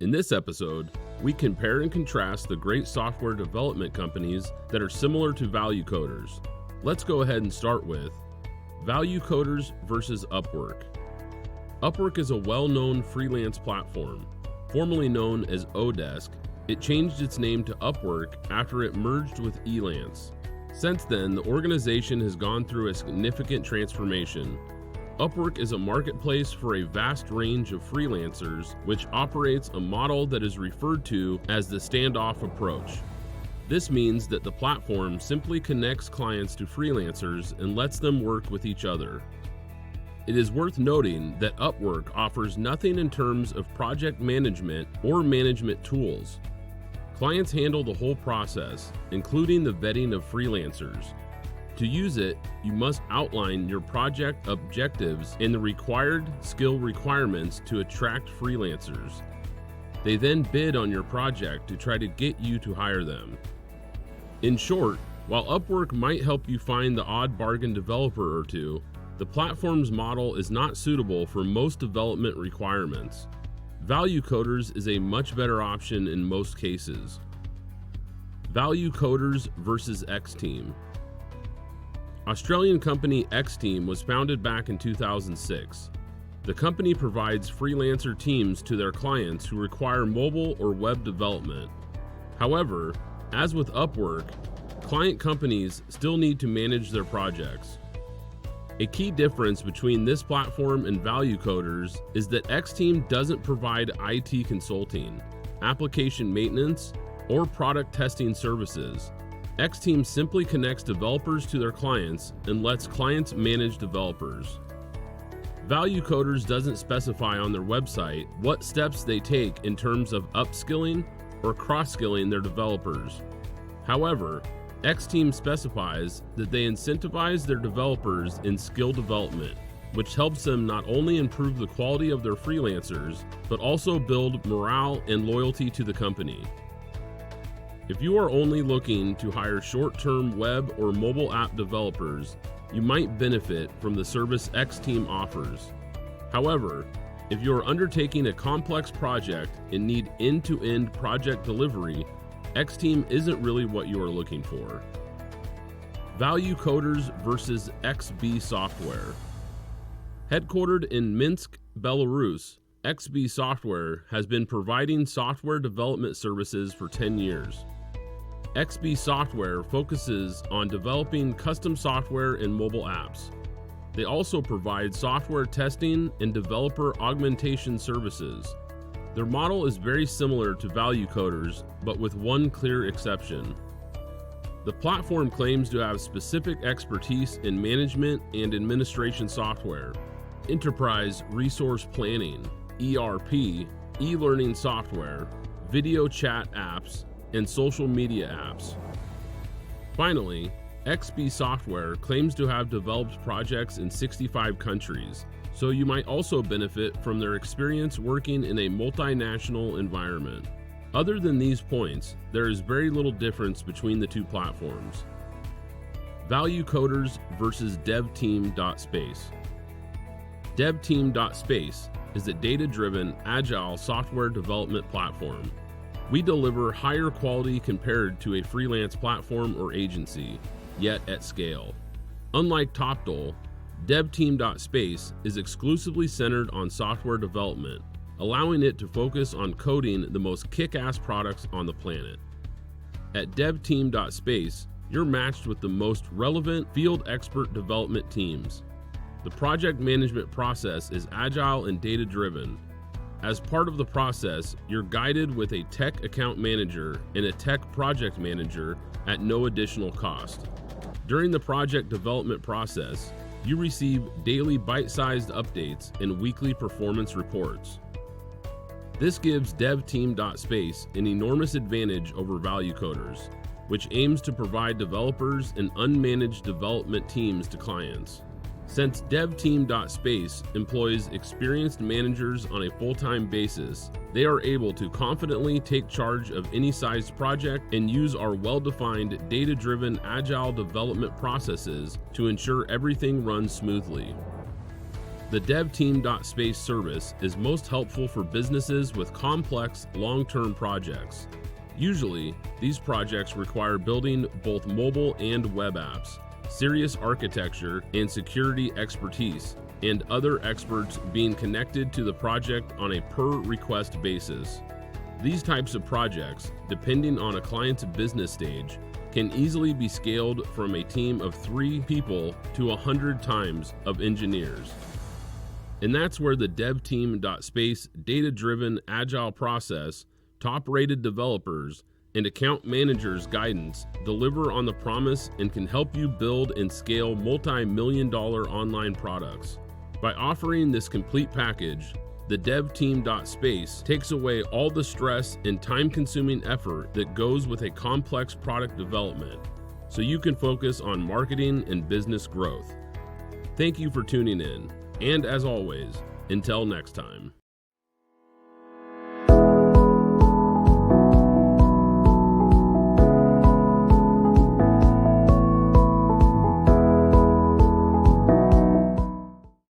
In this episode, we compare and contrast the great software development companies that are similar to ValueCoders. Let's go ahead and start with ValueCoders versus Upwork. Upwork is a well-known freelance platform. Formerly known as Odesk, it changed its name to Upwork after it merged with Elance. Since then, the organization has gone through a significant transformation. Upwork is a marketplace for a vast range of freelancers, which operates a model that is referred to as the standoff approach. This means that the platform simply connects clients to freelancers and lets them work with each other. It is worth noting that Upwork offers nothing in terms of project management or management tools. Clients handle the whole process, including the vetting of freelancers. To use it, you must outline your project objectives and the required skill requirements to attract freelancers. They then bid on your project to try to get you to hire them. In short, while Upwork might help you find the odd bargain developer or two, the platform's model is not suitable for most development requirements. ValueCoders is a much better option in most cases. ValueCoders versus X-Team. Australian company X-Team was founded back in 2006. The company provides freelancer teams to their clients who require mobile or web development. However, as with Upwork, client companies still need to manage their projects. A key difference between this platform and ValueCoders is that X-Team doesn't provide IT consulting, application maintenance, or product testing services. X-Team simply connects developers to their clients and lets clients manage developers. ValueCoders doesn't specify on their website what steps they take in terms of upskilling or cross-skilling their developers. However, X-Team specifies that they incentivize their developers in skill development, which helps them not only improve the quality of their freelancers, but also build morale and loyalty to the company. If you are only looking to hire short-term web or mobile app developers, you might benefit from the service X-Team offers. However, if you are undertaking a complex project and need end-to-end project delivery, X-Team isn't really what you are looking for. ValueCoders versus XB Software. Headquartered in Minsk, Belarus, XB Software has been providing software development services for 10 years. XB Software focuses on developing custom software and mobile apps. They also provide software testing and developer augmentation services. Their model is very similar to ValueCoders, but with one clear exception. The platform claims to have specific expertise in management and administration software, enterprise resource planning, ERP, e-learning software, video chat apps, and social media apps. Finally, XB Software claims to have developed projects in 65 countries, so you might also benefit from their experience working in a multinational environment. Other than these points, there is very little difference between the two platforms. ValueCoders versus DevTeam.Space. DevTeam.Space is a data-driven, agile software development platform. We deliver higher quality compared to a freelance platform or agency, yet at scale. Unlike Topdol, DevTeam.Space is exclusively centered on software development, allowing it to focus on coding the most kick-ass products on the planet. At DevTeam.Space, you're matched with the most relevant field expert development teams. The project management process is agile and data-driven. As part of the process, you're guided with a tech account manager and a tech project manager at no additional cost. During the project development process, you receive daily bite-sized updates and weekly performance reports. This gives DevTeam.Space an enormous advantage over ValueCoders, which aims to provide developers and unmanaged development teams to clients. Since DevTeam.Space employs experienced managers on a full-time basis, they are able to confidently take charge of any sized project and use our well-defined, data-driven, agile development processes to ensure everything runs smoothly. The DevTeam.Space service is most helpful for businesses with complex, long-term projects. Usually, these projects require building both mobile and web apps, serious architecture and security expertise, and other experts being connected to the project on a per-request basis. These types of projects, depending on a client's business stage, can easily be scaled from a team of 3 people to 100 times of engineers. And that's where the DevTeam.Space data-driven agile process, top-rated developers, and account managers guidance deliver on the promise and can help you build and scale multi-million-dollar online products. By offering this complete package, the DevTeam.Space takes away all the stress and time-consuming effort that goes with a complex product development, so you can focus on marketing and business growth. Thank you for tuning in. And as always, until next time.